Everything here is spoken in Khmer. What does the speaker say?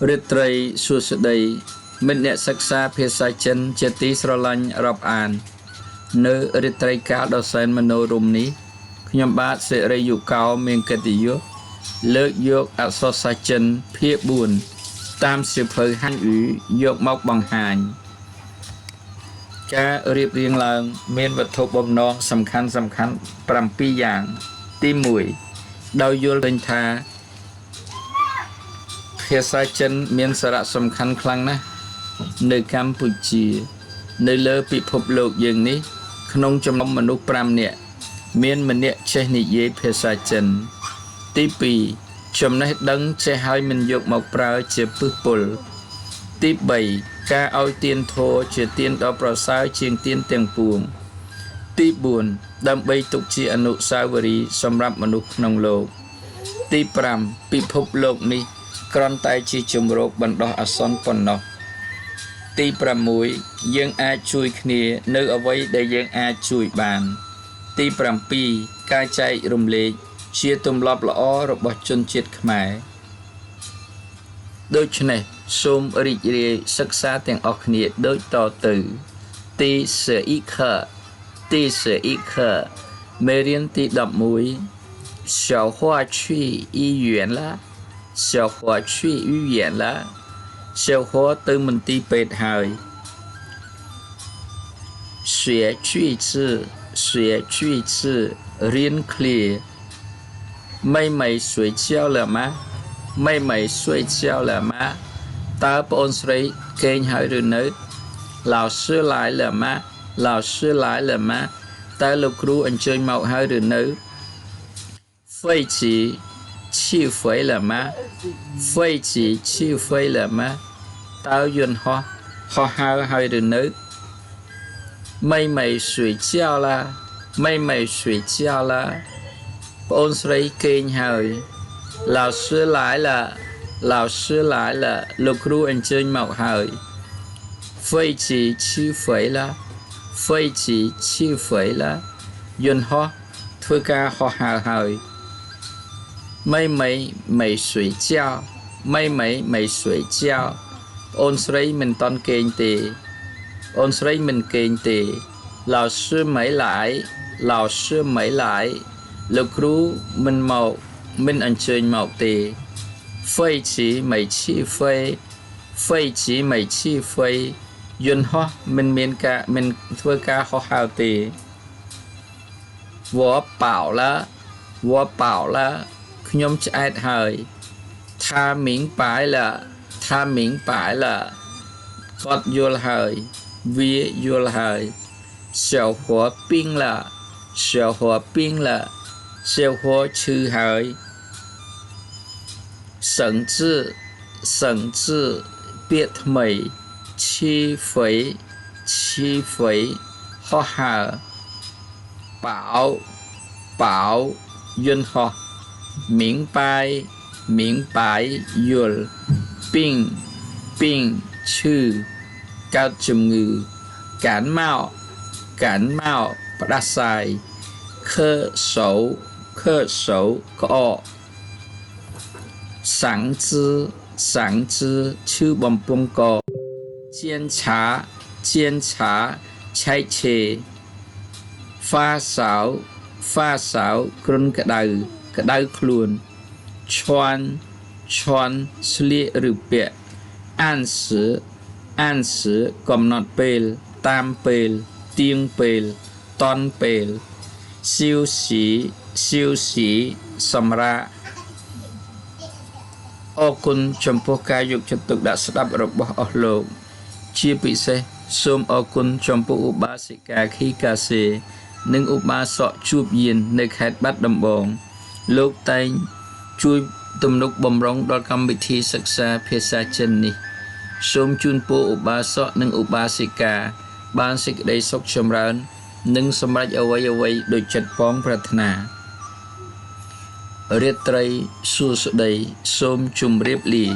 រិត្រីសួស្តីមិត្តអ្នកសិក្សាភាសាចិនជាទីស្រឡាញ់រាប់អាននៅរិត្រីកាលដ៏សែនមនោរម្យនេះខ្ញុំបាទសេរីយុកោមានកិត្តិយសលើកយកអក្សរសាស្ត្រចិនភាគ4តាមសៀវភៅហាន់អ៊ូយកមកបង្ហាញការរៀបរៀងឡើងមានវត្ថុបំណងសំខាន់7យ៉ាងទី1ដោយយល់ឃើញថាភាសាចិនមានសារៈសំខាន់ខ្លាំងណាស់នៅកម្ពុជានៅលើពិភពលោកយើងនេះក្នុងចំណោមមនុស្ស5នាក់មានម្នាក់ចេះនិយាយភាសាចិនទី2ចំណេះដឹងចេះហើយមិនយកមកប្រើជាពឹសពុលទី3ការឲ្យទានធម៌ជាទានដ៏ប្រសើរជាងទានទាំងពួងទី4ដើម្បីទុកជាអនុស្សាវរីយ៍សម្រាប់មនុស្សក្នុងលោកទី5ពិភពលោកនេះគ្រាន់តែជាជំរកបណ្ដោះអាសន្នប៉ុណ្ណោះទី6យើងអាចជួយគ្នានៅអ្វីដែលយើងអាចជួយបានទី7ការចែករំលែកជាទម្លាប់ល្អរបស់ជនជាតិខ្មែរដូច្នេះសូមរីករាយសិក្សាទាំងអស់គ្នាដូចតទៅទី11មេរៀនទី11小花去医院了小花去医院了小花ទៅមន្ទីរពេទ្យហើយ学句子រៀនឃ្លា妹妹睡觉了吗妹妹睡觉了吗តើប្អូនស្រីគេងហើយឬនៅ老师来了吗老师来了吗តើលោកគ្រូអញ្ជើញមកហើយឬនៅ飞机起飞了吗飞机起飞了吗តើយន្តហោះហោះហើរហើយឬនៅ妹妹睡觉啦妹妹睡觉啦ប្អូនស្រីគេងហើយ老师来了老师来了លោកគ្រូអញ្ជើញមកហើយ飞机起飞了飞机起飞了យន្តហោះធ្វើការហោះហើរហើយ妹妹没睡觉妹妹没睡觉អូនស្រីមិនតន់គេងទេអូនស្រីមិនគេងទេ老师没来老师没来លោកគ្រូមិនមកមិនអញ្ជើញមកទេ飞机没起飞飞机没起飞យន្តហោះមិនមានការមិនធ្វើការហោះហើរទេ我饱了我饱了ខ្ញុំឆ្អែតហើយ他明白了他明白了គាត់យល់ហើយវាយល់ហើយ小伙病了小伙病了小伙ឈឺហើយ省字ពាក្យថ្មីឈីហ្វៃហោះហើរប៉ោយន្តហោះ明白យល់ពីងឈឺកើតជំងឺកានមកផ្ដាសាយខើសោក្អកសាំងជឺឈឺបំពង់កជៀនឆាឆែកឆេហ្វាសៅគ្រុនក្តៅខ្លួនឈွန်ស្លៀកឬពាក់អានសឺកំណត់ពេលតាមពេលទៀងពេលតន់ពេលស៊ីវស៊ីសម្រាប់អរគុណចំពោះការយកចិត្តទុកដាក់ស្ដាប់របស់អស់លោកជាពិសេសសូមអរគុណចំពោះឧបាសិកាខីកាសេនិងឧបាសកជួបយាននៅខេត្តបាត់ដំបងលោកតែងជួយទំនុកបំរុងដល់កម្មវិធីសិក្សាភាសាចិននេះសូមជូនពរឧបាសកនិងឧបាសិកាបានសេចក្តីសុខចម្រើននិងសម្រេចអ្វីដោយចិត្តប៉ងប្រាថ្នារាត្រីសួស្តីសូមជម្រាបលា